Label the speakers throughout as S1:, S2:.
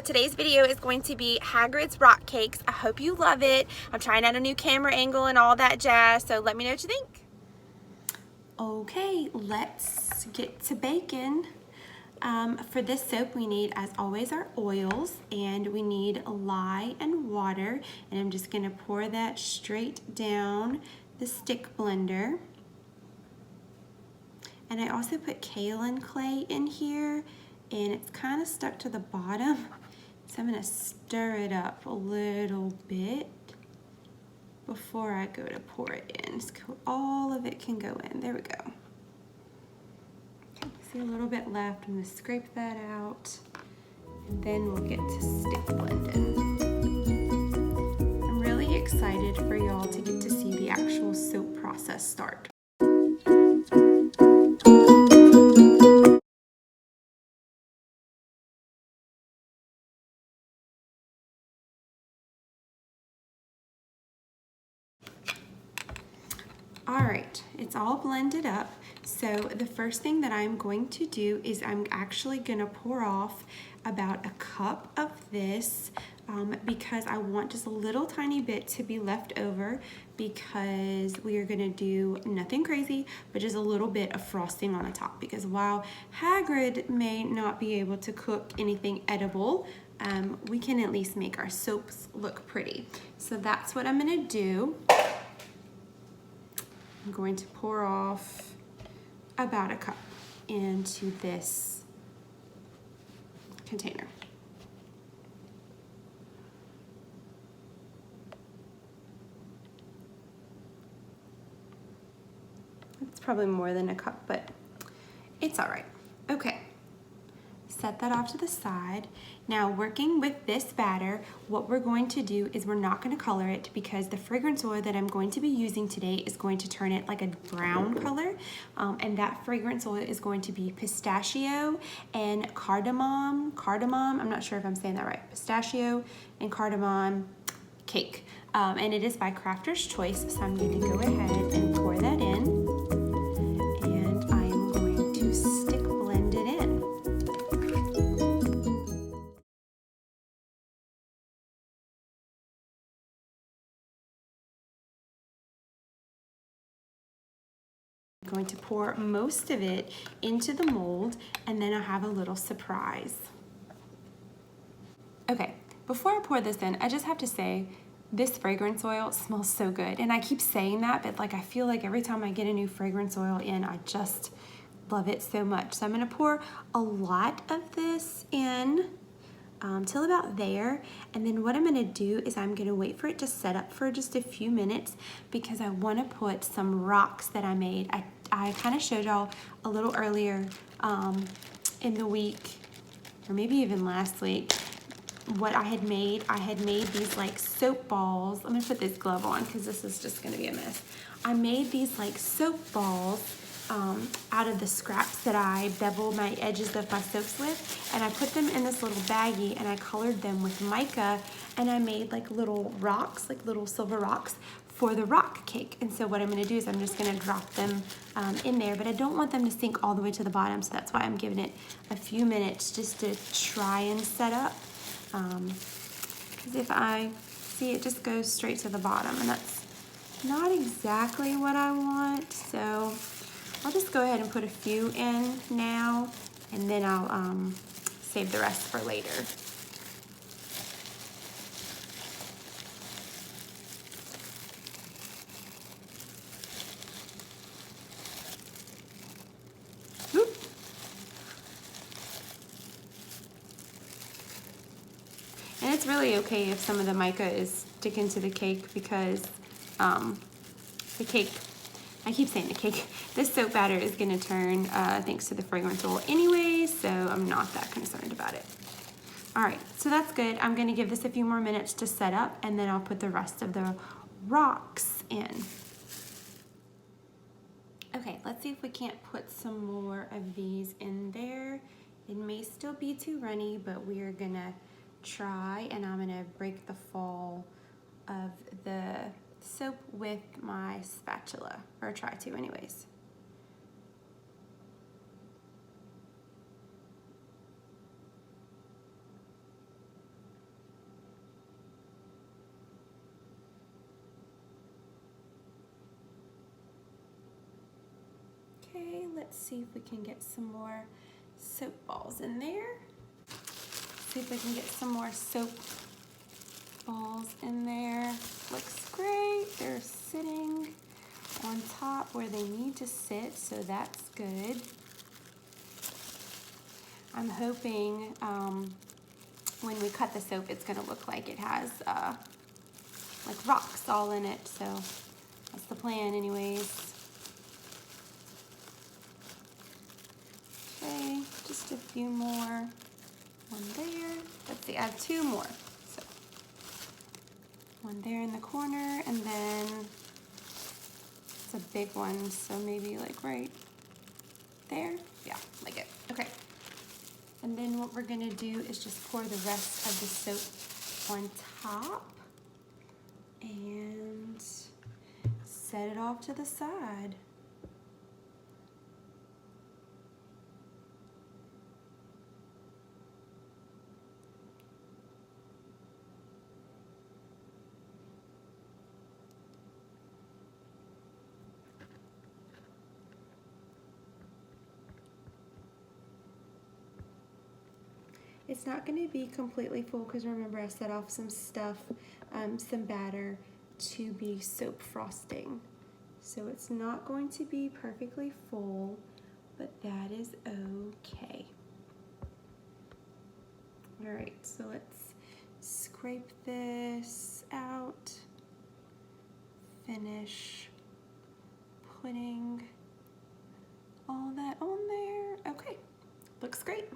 S1: today's video is going to be Hagrid's rock cakes. I hope you love it. I'm trying out a new camera angle and all that jazz, so let me know what you think. Okay, let's get to baking. For this soap we need, as always, our oils, and we need lye and water, and I'm just going to pour that straight down the stick blender. And I also put kaolin clay in here, and it's kind of stuck to the bottom, so I'm going to stir it up a little bit before I go to pour it in, so all of it can go in. There we go. Okay, see a little bit left. I'm going to scrape that out, and then we'll get to stick blending. I'm really excited for y'all to get to see the actual soap process start. All right, it's all blended up. So the first thing that I'm going to do is I'm actually gonna pour off about a cup of this because I want just a little tiny bit to be left over, because we are gonna do nothing crazy, but just a little bit of frosting on the top, because while Hagrid may not be able to cook anything edible, we can at least make our soaps look pretty. So that's what I'm gonna do. I'm going to pour off about a cup into this container. It's probably more than a cup, but it's all right. Okay, set that off to the side. Now, working with this batter, what we're going to do is we're not going to color it, because the fragrance oil that I'm going to be using today is going to turn it like a brown color, and that fragrance oil is going to be pistachio and cardamom. I'm not sure if I'm saying that right. Pistachio and cardamom cake, and it is by Crafter's Choice, so I'm going to go ahead and pour that in. I'm going to pour most of it into the mold, and then I have a little surprise. Okay, before I pour this in, I just have to say this fragrance oil smells so good, and I keep saying that, but like I feel like every time I get a new fragrance oil in, I just love it so much. So I'm going to pour a lot of this in till about there, and then what I'm going to do is I'm going to wait for it to set up for just a few minutes, because I want to put some rocks that I made. I kind of showed y'all a little earlier in the week, or maybe even last week, what I had made. I had made these like soap balls. Let me put this glove on because this is just going to be a mess. I made these like soap balls out of the scraps that I beveled my edges of my soaps with, and I put them in this little baggie, and I colored them with mica, and I made like little rocks, like little silver rocks for the rock cake. And so what I'm going to do is I'm just going to drop them in there, but I don't want them to sink all the way to the bottom, so that's why I'm giving it a few minutes just to try and set up, because if I see, it just goes straight to the bottom, and that's not exactly what I want. So I'll just go ahead and put a few in now, and then I'll save the rest for later. Whoop. And it's really okay if some of the mica is sticking to the cake, because the cake, I keep saying the cake, this soap batter is going to turn thanks to the fragrance oil anyway, so I'm not that concerned about it. All right, so that's good. I'm going to give this a few more minutes to set up, and then I'll put the rest of the rocks in. Okay, let's see if we can't put some more of these in there. It may still be too runny, but we are going to try, and I'm going to break the fall of the soap with my spatula, or try to anyways. Okay, let's see if we can get some more soap balls in there. See if we can get some more soap balls in there. Looks great. They're sitting on top where they need to sit, so that's good. I'm hoping when we cut the soap, it's gonna look like it has like rocks all in it, so that's the plan anyways. Okay, just a few more. One there. Let's see, I have 2 more. So one there in the corner, and then it's a big one, so maybe like right there. Yeah, like it. Okay. And then what we're gonna do is just pour the rest of the soap on top and set it off to the side. It's not going to be completely full because remember I set off some stuff, some batter to be soap frosting. So it's not going to be perfectly full, but that is okay. All right, so let's scrape this out, finish putting all that on there. Okay, looks great.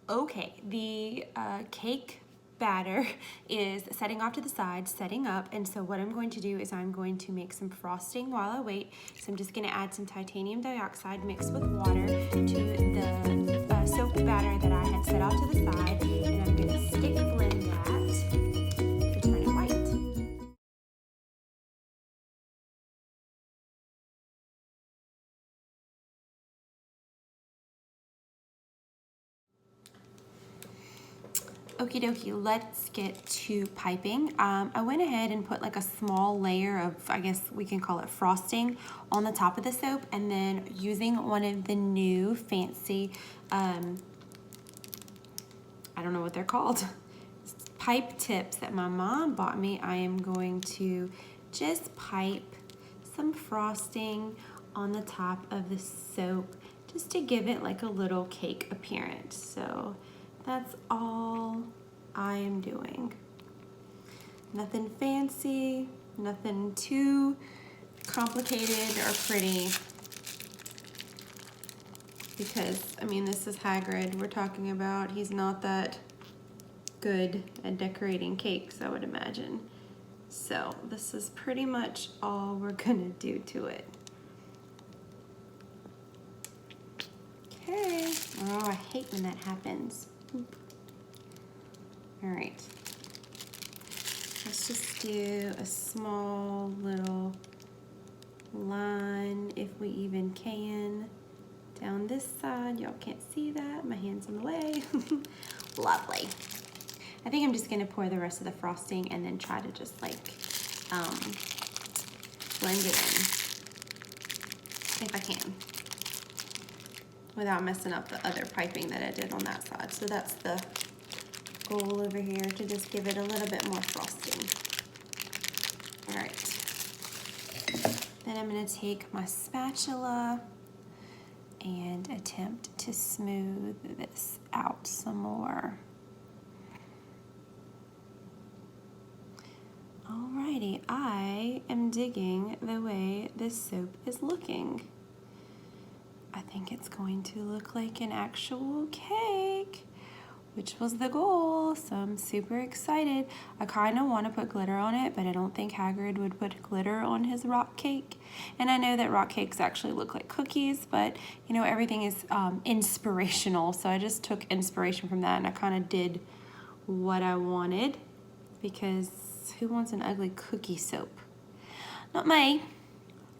S1: Okay, the cake batter is setting off to the side, setting up, and so what I'm going to do is I'm going to make some frosting while I wait. So I'm just going to add some titanium dioxide mixed with water to the soap batter that I had set off to the side, and I'm going to stick blend that to turn it white. Okie dokie, let's get to piping. I went ahead and put like a small layer of, I guess we can call it frosting, on the top of the soap, and then using one of the new fancy, I don't know what they're called, pipe tips that my mom bought me, I am going to just pipe some frosting on the top of the soap just to give it like a little cake appearance. So that's all I am doing. Nothing fancy, nothing too complicated or pretty. Because, I mean, this is Hagrid we're talking about. He's not that good at decorating cakes, I would imagine. So this is pretty much all we're gonna do to it. Okay. Oh, I hate when that happens. All right, let's just do a small little line, if we even can, down this side. Y'all can't see that, my hand's in the way. Lovely. I think I'm just gonna pour the rest of the frosting and then try to just like blend it in, if I can, without messing up the other piping that I did on that side. So that's the goal over here, to just give it a little bit more frosting. All right. Then I'm gonna take my spatula and attempt to smooth this out some more. Alrighty, I am digging the way this soap is looking. I think it's going to look like an actual cake, which was the goal, so I'm super excited. I kind of want to put glitter on it, but I don't think Hagrid would put glitter on his rock cake. And I know that rock cakes actually look like cookies, but you know, everything is inspirational, so I just took inspiration from that and I kind of did what I wanted, because who wants an ugly cookie soap? Not me.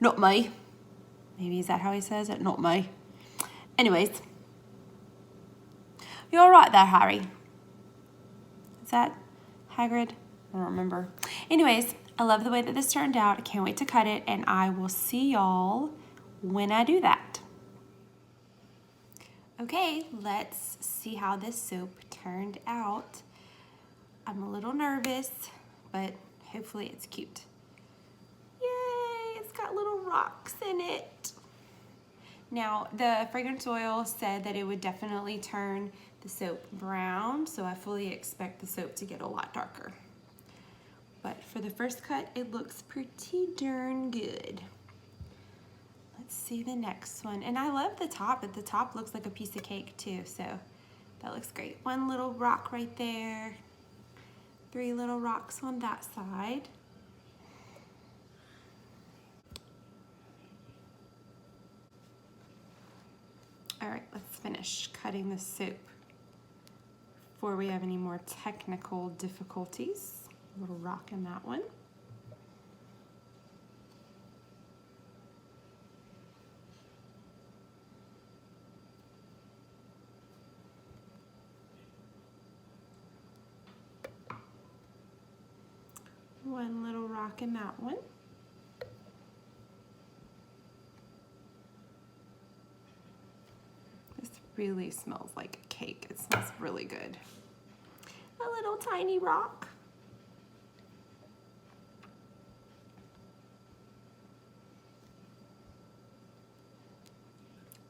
S1: Not me. Maybe is that how he says it? Not me. Anyways. You all right there, Harry? Is that Hagrid? I don't remember. Anyways, I love the way that this turned out. I can't wait to cut it, and I will see y'all when I do that. Okay, let's see how this soap turned out. I'm a little nervous, but hopefully it's cute. Yay, it's got little rocks in it. Now, the fragrance oil said that it would definitely turn the soap brown, so I fully expect the soap to get a lot darker. But for the first cut, it looks pretty darn good. Let's see the next one. And I love the top, but the top looks like a piece of cake too, so that looks great. One little rock right there. 3 little rocks on that side. All right, let's finish cutting the soap before we have any more technical difficulties. A little rock in that one. One little rock in that one. This really smells like a cake. It smells really good. A little tiny rock.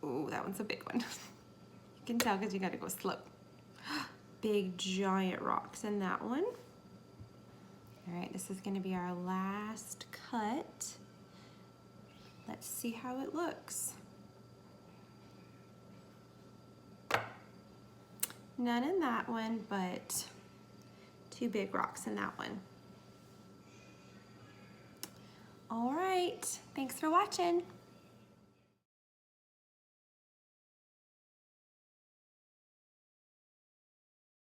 S1: Ooh, that one's a big one. You can tell because you gotta go slow. Big giant rocks in that one. All right, this is gonna be our last cut. Let's see how it looks. None in that one, but 2 big rocks in that one. All right, thanks for watching.